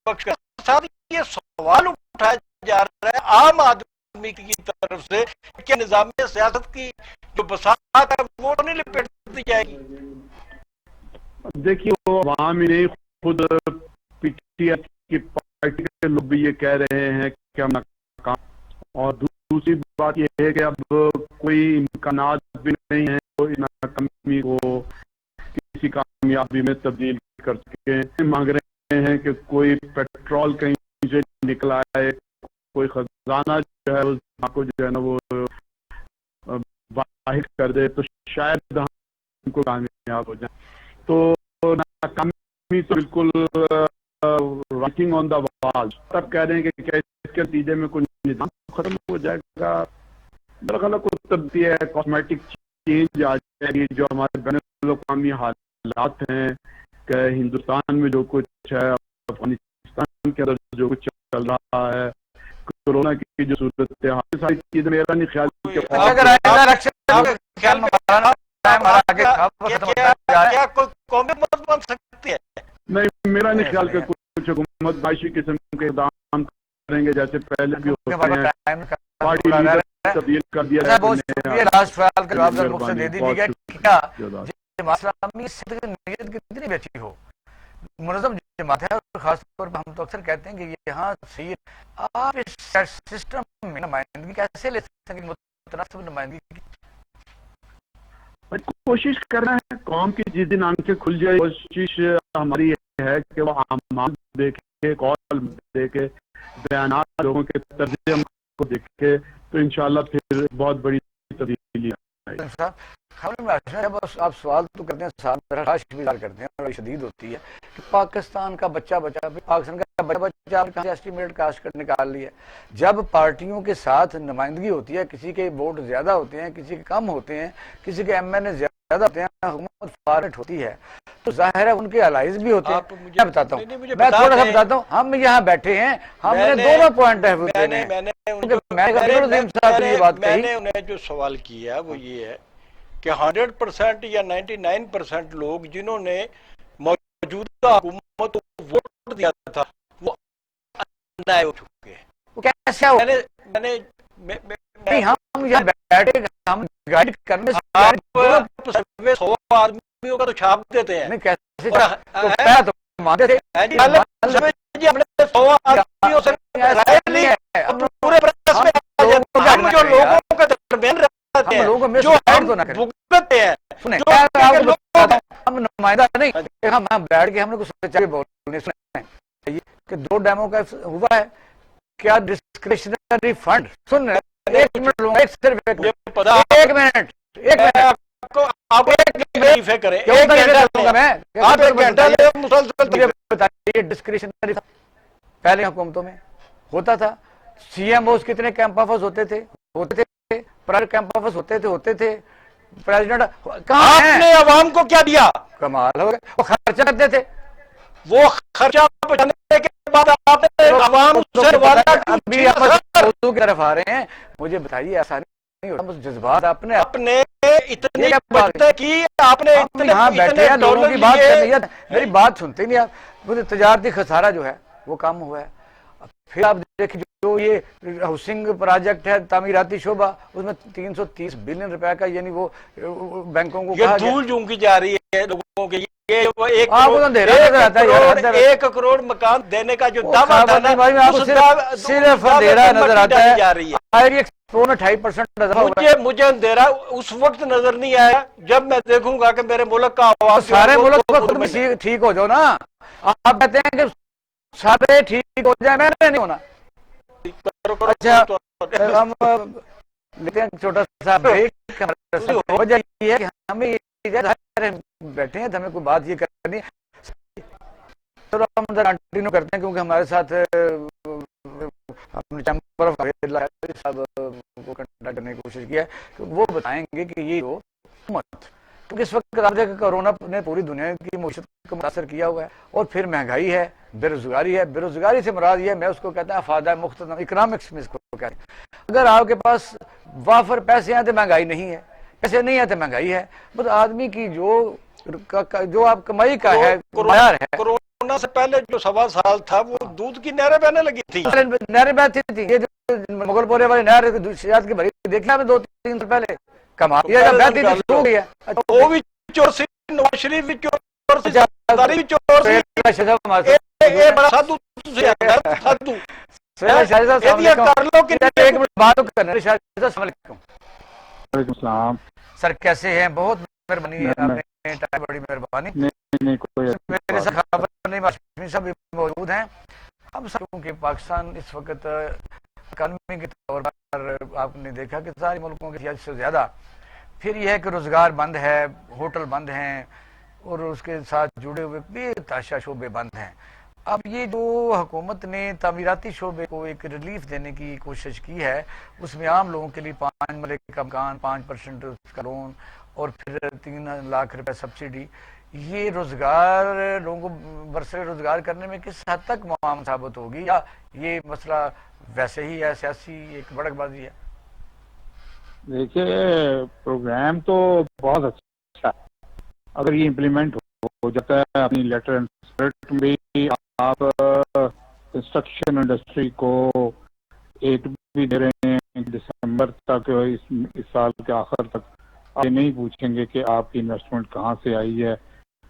بخش کر ساتھ یہ سوال اٹھایا جا رہا ہے عام آدمی کی طرف سے کہ نظام سیاست کی جو بساط ہے وہ نہیں لپیٹ دی جائے گی۔ دیکھیے وہ عوام ہی نہیں، خود پی ٹی آئی کی پارٹی کے لوگ بھی یہ کہہ رہے ہیں کہ ہم ناکام، اور دوسری بات یہ ہے کہ اب کوئی امکانات بھی نہیں ہے کوئی ناکامی کو، سی کامیابی میں تبدیل کر سکے ہیں. مانگ رہے ہیں کہ کوئی پیٹرول کہیں سے نکلا ہے, کوئی خزانہ جو ہے اس کو جو ہے نا وہ باہر کر دے تو شاید ہم کو کامیاب ہو جائیں. تو ناکامی تو بالکل رائٹنگ آن دا وال. تب کہہ رہے ہیں کہ اس کے نتیجے میں کوئی نظام ختم ہو جائے گا. میرا خیال ہے کوئی تبدیلی ہے, کاسمیٹک چینج آ جائے گی. جو ہمارے بین الاقوامی حالات ہیں کہ ہندوستان میں جو کچھ ہے, افغانستان کے اندر جو کچھ چل رہا ہے, کورونا کی جو صورت ہے, ساری چیزیں میرا نہیں خیال نہیں, میرا نہیں خیال کہ کچھ حکومت معاشی قسم کے اقدام کریں گے جیسے پہلے بھی ہوتے ہیں. پارٹی لیڈر تبدیل کر دیا جائے. بہت شکریہ. لاسٹ سوال کا جواب ذرا مجھ سے دے دیجیے گا, کیا جماعت اسلامی کی نیت کتنی اچھی ہو, منظم جماعت ہے, اور خاص طور پر ہم تو اکثر کہتے ہیں کہ یہاں صحیح آپ اس سسٹم میں نمائندگی کیسے لے سکتے ہیں, متناسب نمائندگی کی کوشش کرنا ہے. قوم کی جس دن آنکھیں کھل جائے, کوشش ہماری یہ ہے کہ وہ اعمال دیکھے, کال دیکھے, بیانات لوگوں کے طرز عمل کو دیکھے, تو انشاءاللہ پھر بہت بڑی تبدیلی آئے گی. جب آپ سوال تو کرتے ہیں, ساتھ تلاش بھی کرتے ہیں, اور شدید ہوتی ہے کہ پاکستان کا بچہ پاکستان کا بچہ کہاں اسٹیمیٹ کاسٹ نکال لیا. جب پارٹیوں کے ساتھ نمائندگی ہوتی ہے, کسی کے ووٹ زیادہ ہوتے ہیں, کسی کے کم ہوتے ہیں, کسی کے ایم این اے زیادہ ہوتے ہیں, حکومت فارٹ ہوتی ہے, تو ظاہر ہے ان کے الائز بھی ہوتے ہیں. میں بتاتا ہوں, میں تھوڑا سا بتاتا ہوں. ہم یہاں بیٹھے ہیں, ہم نے دونوں پوائنٹ ہے. میں نے انہیں جو سوال کیا وہ یہ ہے کہ 100% یا 99% لوگ جنہوں نے موجودہ حکومت کو ووٹ دیا تھا وہ نائے ہو چکے ہیں. وہ کیسے ہو؟ ہم یہاں بیٹھے, ہم گائیڈ کرنے سے 100 آدمیوں کا تو چھاپ دیتے ہیں. کیسے پورے ہم جو لوگوں کے درمیان رہتے ہیں, جو ہم بھگتتے ہیں, ہم نمائندہ نہیں, ہم بیٹھ کے ہم نے کچھ سوچا بولنے سنیں کہ 2 ڈیموں کا ہوا ہے. کیا ڈسکریشنری فنڈ, سن رہے, ایک منٹ لوں گا, ایک منٹ بتائیے. ڈسکریشنری پہلے حکومتوں میں ہوتا تھا. سی ایم اوز کتنے کیمپ آفس ہوتے تھے, پرائیویٹ کیمپ آفس ہوتے تھے. پریزیڈنٹ کہاں نے عوام کو کیا دیا؟ کمال ہو گیا. وہ خرچہ کرتے تھے, وہ خرچہ بچانے کے بعد آپ نے عوام سے موضوع کی طرف آ رہے ہیں. مجھے بتائیے, ایسا نہیں ہوتا, جذبات اپنے اتنی کی آپ نے یہاں بیٹھے ہیں, لوگوں کی بات کرنی ہے, میری بات سنتے ہی نہیں آپ. مجھے تجارتی خسارہ جو ہے وہ کم ہوا ہے. پھر آپ دیکھیں جو یہ ہاؤسنگ پروجیکٹ ہے, تعمیراتی شعبہ, اس میں 330 بلین روپے کا, یعنی وہ بینکوں کو یہ دھول جھونکی جا رہی ہے لوگوں کے. 1 کروڑ مکان دینے کا جو دعویٰ تھا نا, صرف اندھیرا نظر آتا ہے. مجھے اندھیرا اس وقت نظر نہیں آیا جب میں دیکھوں گا کہ میرے ملک کا عوام, سارے ملک کو خود میں ٹھیک ہو جاؤ نا. آپ کہتے ہیں کہ سارے ٹھیک ہو جائے, میں نہیں ہونا. اچھا ہم لیتے ہیں چھوٹا سا بریک. وجہ یہ ہے کہ ہمیں بیٹھے ہیں, ہمیں کوئی بات یہ کرنی ہے, چلو ہم کنٹینیو کرتے ہیں, کیونکہ ہمارے ساتھ چیمبر آف صاحب کو کنٹیکٹ کرنے کی کوشش کیا ہے. وہ بتائیں گے کہ یہ حکومت, کیونکہ اس وقت آپ دیکھیں کورونا نے پوری دنیا کی معیشت کو متاثر کیا ہوا ہے, اور پھر مہنگائی ہے, بے روزگاری ہے. بے روزگاری سے مراد یہ ہے, میں اس کو کہتا ہوں افادہ مختلف اکنامکس میں اس کو کہتے ہیں. اگر آپ کے پاس وافر پیسے ہیں تو مہنگائی نہیں ہے, پیسے نہیں ہے تو مہنگائی ہے. بس آدمی کی جو آپ کمائی کا ہے معیار ہے. کورونا سے پہلے جو 1.25 سال تھا وہ دودھ کی نہریں بہنے لگی تھی, نہریں بہتی تھی. یہ جو مغل پورے والی نہر شہد کی بھری دیکھا ہمیں 2-3 سال پہلے, کمال یہ بہتی تھی, شروع ہوئی ہے. وہ بھی چور سی, نواز شریف بھی چور سی, زرداری بھی چور سی. یہ بڑا سادھو سر کیسے ہیں؟ بہت مہربانی ہے, آپ نے ٹائم بڑی مہربانی. نہیں کوئی میرے ساتھ خبر نہیں ہاشمی صاحب بھی موجود ہیں. ہم سب کہ پاکستان اس وقت اکانومی کے طور پر آپ نے دیکھا کہ سارے ملکوں کے سے زیادہ پھر یہ ہے کہ روزگار بند ہے, ہوٹل بند ہیں اور اس کے ساتھ جڑے ہوئے بے تحاشا شعبے بند ہیں. اب یہ جو حکومت نے تعمیراتی شعبے کو ایک ریلیف دینے کی کوشش کی ہے, اس میں عام لوگوں کے لیے 5 مرلے کا مکان, 5% اس کا لون اور پھر 3 لاکھ روپے سبسڈی, یہ روزگار لوگوں کو برسر روزگار کرنے میں کس حد تک معاون ثابت ہوگی, یا یہ مسئلہ ویسے ہی ہے, سیاسی ایک بڑک بازی ہے؟ دیکھیے پروگرام تو بہت اچھا ہے, اگر یہ امپلیمنٹ ہو جاتا ہے اپنی لیٹر اینڈ اسپرٹ میں بھی. آپ کنسٹرکشن انڈسٹری کو ایک بھی دے رہے ہیں دسمبر تک, اس سال کے آخر تک آپ نہیں پوچھیں گے کہ آپ کی انویسٹمنٹ کہاں سے آئی ہے,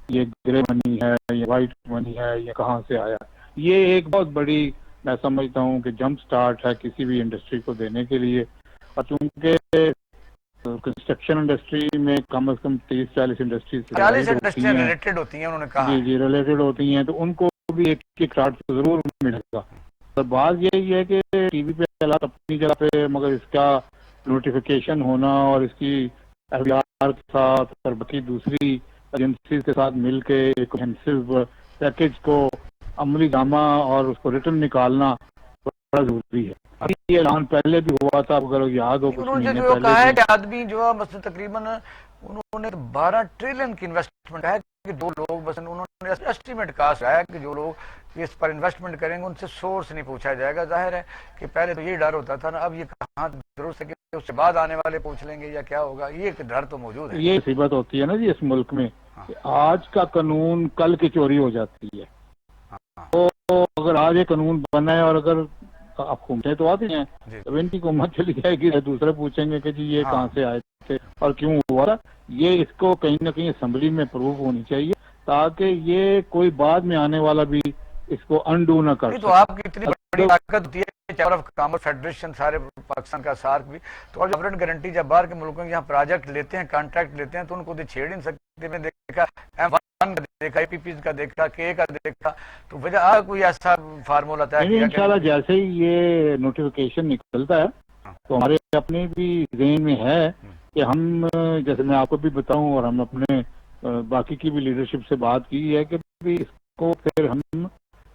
یہ گرے منی ہے, یہ وائٹ منی ہے, یہ کہاں سے آیا. یہ ایک بہت بڑی میں سمجھتا ہوں کہ جمپ سٹارٹ ہے کسی بھی انڈسٹری کو دینے کے لیے. اور چونکہ کنسٹرکشن انڈسٹری میں کم از کم 30-40 انڈسٹریز ریلیٹڈ ہوتی ہیں, انہوں نے کہا جی ریلیٹڈ ہوتی ہیں, تو ان کو بھی ایک کارڈ ضرور ملے گا. اور بات یہی ہے کہ ٹی وی پہ اپنی جگہ پہ, مگر اس کا نوٹیفیکیشن ہونا اور اس کی ایف آر کے ساتھ اور باقی دوسری ایجنسیز کے ساتھ مل کے ایک کمپریہنسو پیکج کو عملی جامہ اور اس کو ریٹرن نکالنا بڑا ضروری ہے. ابھی یہ اعلان پہلے بھی ہوا تھا, اگر یاد ہو کچھ مہینے جو کہا ہے پہلے کہ آدمی جو مثلا تقریباً انہوں نے 12 ٹریلین کی انویسٹمنٹ ہے کہ 2 لوگ بس انہوں نے اسٹیمیٹ کاسٹ ہے کہ جو لوگ اس پر انویسٹمنٹ کریں گے ان سے سورس نہیں پوچھا جائے گا. ظاہر ہے کہ پہلے تو یہ ڈر ہوتا تھا نا, اب یہ کہاں درست ہے کہ اس کے بعد آنے والے پوچھ لیں گے یا کیا ہوگا, یہ ایک ڈر تو موجود ہے. یہ مصیبت ہوتی ہے نا جی اس ملک میں, آج کا قانون کل کی چوری ہو جاتی ہے. تو اگر آج یہ قانون بنا ہے اور اگر حکومتیں تو آتی ہیں, جب ان کی حکومت چلی جائے گی دوسرے پوچھیں گے کہ جی یہ کہاں سے آئے تھے اور کیوں ہوا تھا. یہ اس کو کہیں نہ کہیں اسمبلی میں پروو ہونی چاہیے تاکہ یہ کوئی بعد میں آنے والا بھی اس کو انڈو نہ کر سکے. تو آپ کی اتنی بڑی طاقت ہوتی ہے چیمبر آف کامرس فیڈریشن سارے پاکستان کا, سارک بھی, تو اب گورنمنٹ گارنٹی جب باہر کے ملکوں کے یہاں پروجیکٹ لیتے ہیں, کانٹریکٹ لیتے ہیں, تو ان کو چھیڑ نہیں سکتے. میں دیکھا M1 کا دیکھا, اے پی پیز کا دیکھا, کے کا دیکھا, تو وجہ کوئی ایسا فارمولا طے کیا انشاءاللہ جیسے ہی یہ نوٹیفیکیشن نکلتا ہے تو ہمارے اپنے بھی ذہن میں ہے کہ ہم, جیسے میں آپ کو بھی بتاؤں اور ہم اپنے باقی کی بھی لیڈرشپ سے بات کی ہے کہ اس کو پھر ہم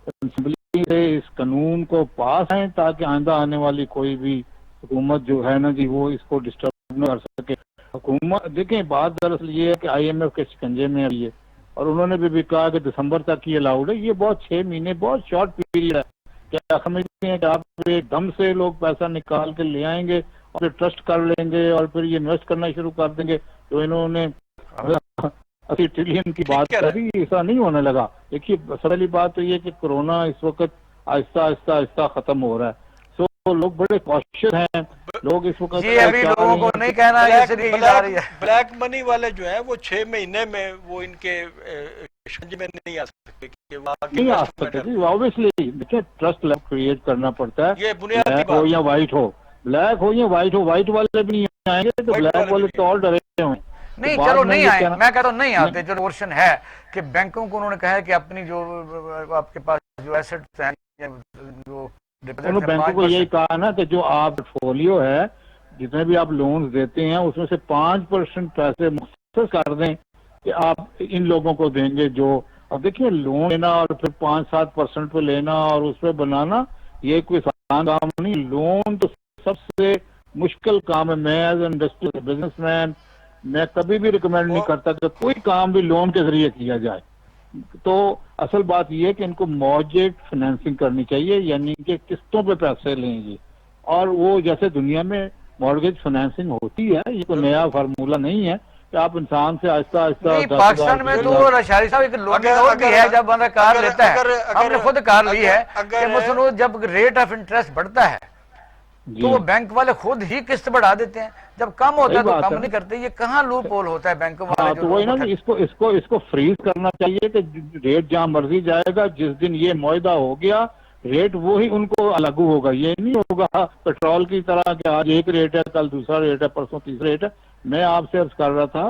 اسمبلی سے اس قانون کو پاس ہیں تاکہ آئندہ آنے والی کوئی بھی حکومت جو ہے نا جی وہ اس کو ڈسٹرب نہ کر سکے. حکومت دیکھیں بات دراصل یہ ہے کہ IMF کے شکنجے میں آئی ہے اور انہوں نے بھی کہا کہ دسمبر تک یہ الاؤڈ ہے. یہ بہت 6 مہینے بہت شارٹ پیریڈ ہے. کیا سمجھتے ہیں کہ آپ ایک دم سے لوگ پیسہ نکال کے لے آئیں گے اور پھر ٹرسٹ کر لیں گے اور پھر یہ انویسٹ کرنا شروع کر دیں گے؟ تو انہوں نے 80 ٹریلین کی بات کری, ایسا نہیں ہونے لگا. دیکھیے پہلی بات تو یہ کہ کورونا اس وقت آہستہ آہستہ آہستہ ختم ہو رہا ہے, سو لوگ بڑے کوشش ہیں. لوگ اس وقت یہ ابھی لوگوں کو نہیں کہنا ہے بلیک منی والے جو ہیں وہ 6 مہینے میں وہ ان کے شکنجے میں نہیں آ سکتے, نہیں آ سکتے جی. آبویسلی دیکھیں ٹرسٹ کریٹ کرنا پڑتا ہے, یہ بنیادی بلیک ہو یا وائٹ ہو, بلیک ہو یا وائٹ ہو. وائٹ والے بھی نہیں آئیں گے تو بلیک والے تو اور ڈرے ہوئے ہیں. نہیں چلو نہیں آئے, میں کہتا ہوں نہیں آتے. جو پورشن ہے کہ بینکوں کو انہوں نے کہا ہے کہ اپنی جو آپ کے پاس جو ایسٹس ہیں, جو انہوں بینکوں کو یہی کہا نا کہ جو آپ پورٹفولیو ہے جتنے بھی آپ لونز دیتے ہیں اس میں سے 5% پیسے مختص کر دیں کہ آپ ان لوگوں کو دیں گے. جو اب دیکھیے لون لینا اور پھر 5-7% پہ لینا اور اس پہ بنانا یہ کوئی آسان کام نہیں. لون تو سب سے مشکل کام ہے. میں as an industrial business man میں کبھی بھی ریکمینڈ نہیں کرتا کہ کوئی کام بھی لون کے ذریعے کیا جائے. تو اصل بات یہ ہے کہ ان کو مارجیٹ فائنینسنگ کرنی چاہیے, یعنی کہ قسطوں پہ پیسے لیں گے. اور وہ جیسے دنیا میں مارگیج فائنینسنگ ہوتی ہے, یہ کوئی نیا فارمولا نہیں ہے کہ آپ انسان سے آہستہ آہستہ. پاکستان میں تو شاہری صاحب ایک لوگ بھی ہے, جب بندہ کار لیتا ہے, ہم نے خود کار لی ہے کہ مثلا جب ریٹ آف انٹرسٹ بڑھتا ہے تو وہ بینک والے خود ہی قسط بڑھا دیتے ہیں, جب کم ہوتا ہے تو کم نہیں کرتے. یہ کہاں لوپ ہول ہوتا ہے بینکوں والے؟ تو وہی نا اس کو فریز کرنا چاہیے کہ ریٹ جہاں مرضی جائے گا, جس دن یہ معاہدہ ہو گیا ریٹ وہی ان کو لاگو ہوگا. یہ نہیں ہوگا پیٹرول کی طرح کہ آج ایک ریٹ ہے کل دوسرا ریٹ ہے پرسوں تیسرا ریٹ ہے. میں آپ سے عرض کر رہا تھا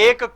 1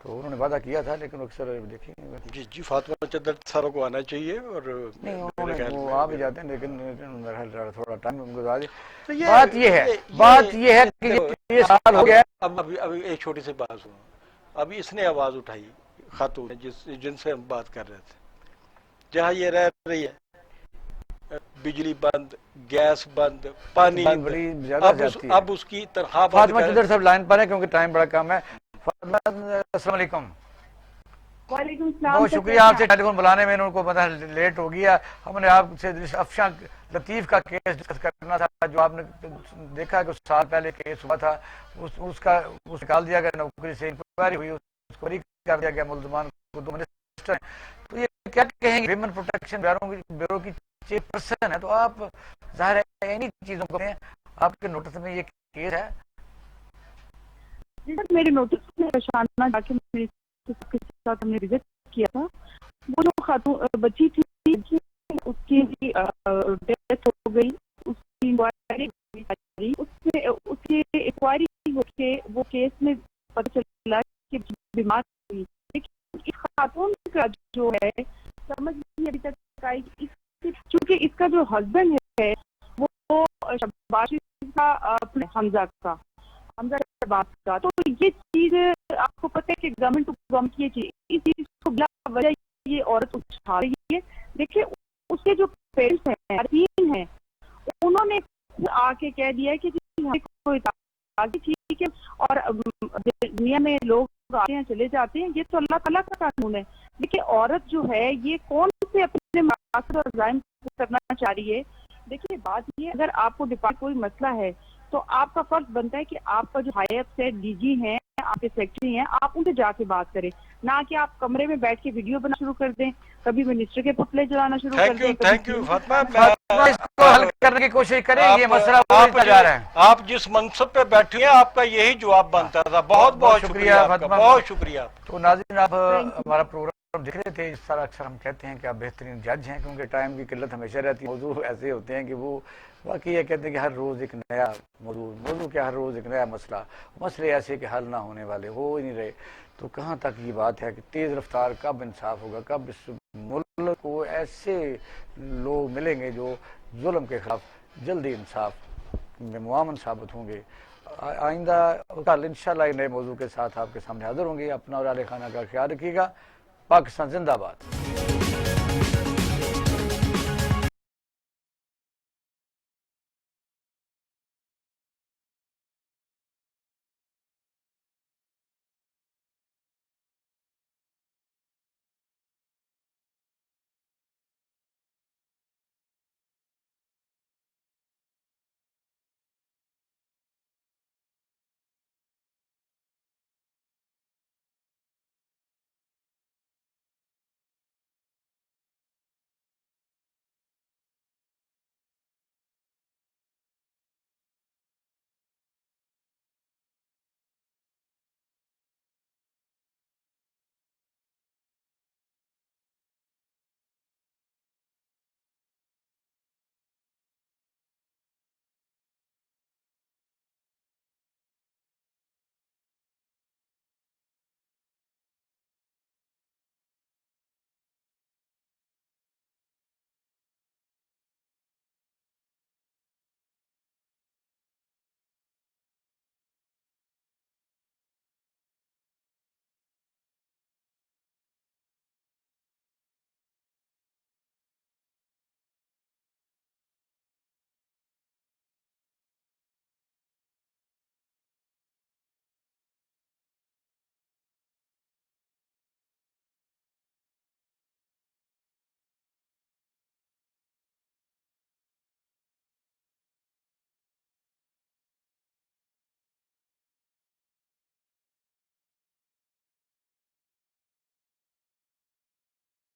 تو انہوں نے وعدہ کیا تھا لیکن اکثر دیکھیں جی جی فاطمہ چدر صاحب کو آنا چاہیے اور نہیں انہوں میرے نے خیال وہ میں آ بھی جاتے ہیں لیکن میرا خیال تھوڑا ٹائم گزار تو بات یہ ہے کہ یہ سال ہو گیا ابھی ایک چھوٹی سی بات سنو. ابھی اس نے آواز اٹھائی خاتون جن سے ہم بات کر رہے تھے جہاں یہ رہ رہی ہے بجلی بند گیس بند پانی بند بڑی زیادہ زیادتی ہے. اب اس کی تنخواہ بند فاطمہ کر چدر صاحب لائن پر ہیں کیونکہ ٹائم بڑا کم ہے. فاطمہ السلام علیکم. وعلیکم السلام. بہت شکریہ آپ سے ٹیلی فون بلانے میں. ان کو پتہ لیٹ ہو گیا. ہم نے آپ سے افشاں لطیف کا کیس ڈسکس کرنا تھا جو آپ نے دیکھا کہ سال پہلے کیس ہوا تھا. اس کا نکال دیا گیا نوکری سے. انکوائری ہوئی اس کو کر دیا گیا. ملزمان کو 2 منسٹر ہیں. تو یہ کیا کہیں گے ویمن پروٹیکشن بیورو کی چیف پرسن ہے تو آپ ظاہر ہے انہی چیزوں کو ہیں. آپ کے نوٹس میں یہ کیس ہے. میرے نوٹس میں شانہ جا کے ساتھ ہم نے وزٹ کیا تھا. وہ جو خاتون بچی تھی اس کی ڈیتھ ہو گئی. اس کی انکوائری اس کی انکوائری ہو کے وہ کیس میں پتہ چلا کہ بیمار ہوئی. لیکن اس خاتون کا جو ہے سمجھ نہیں ابھی تک آئی چونکہ اس کا جو ہسبینڈ ہے وہ شباز کا حمزہ کا بات کا. تو یہ چیز آپ کو پتہ ہے کہ گورنمنٹ ٹو گورنمنٹ کی چیز اس چیز کو بلا وجہ یہ عورت اٹھا رہی ہے. دیکھیے اس کے جو پیرنٹس ہیں عارفین ہیں انہوں نے آ کے کہہ دیا ہے کہ ٹھیک ہے اور دنیا میں لوگ آتے ہیں چلے جاتے ہیں یہ تو اللہ تعالیٰ کا قانون ہے. دیکھیے عورت جو ہے یہ کون سے اپنے مقاصد اور عزائم کرنا چاہ رہی ہے. دیکھیے بات یہ اگر آپ کو ڈپارٹ کوئی مسئلہ ہے تو آپ کا فرض بنتا ہے کہ آپ کا جو ہائی اپ سے ڈی جی ہیں آپ کے سیکرٹری ہیں آپ ان سے جا کے بات کریں نہ کہ آپ کمرے میں بیٹھ کے ویڈیو بنا شروع کر دیں کبھی منسٹر کے پتلے جلانا شروع کر دیں. Thank you Fatima. اس کو حل کرنے کی کوشش کریں. یہ مسئلہ بڑھتا جا رہا ہے. آپ جس منصب پہ بیٹھے ہیں آپ کا یہی جواب بنتا تھا. بہت بہت شکریہ آپ کا. بہت شکریہ. تو ناظرین آپ ہمارا پروگرام دیکھ رہے تھے. اس طرح اکثر ہم کہتے ہیں کہ آپ بہترین جج ہیں کیونکہ ٹائم کی قلت ہمیشہ رہتی ہے. موضوع ایسے ہوتے ہیں کہ وہ باقی یہ کہتے ہیں کہ ہر روز ایک نیا موضوع کیا ہر روز ایک نیا مسئلے ایسے کہ حل نہ ہونے والے ہو ہی نہیں رہے. تو کہاں تک یہ بات ہے کہ تیز رفتار کب انصاف ہوگا, کب اس ملک کو ایسے لوگ ملیں گے جو ظلم کے خلاف جلدی انصاف میں معاون ثابت ہوں گے. آئندہ کل انشاءاللہ نئے موضوع کے ساتھ آپ کے سامنے حاضر ہوں گے. اپنا اور اہل خانہ کا خیال رکھیے گا. پاکستان زندہ باد.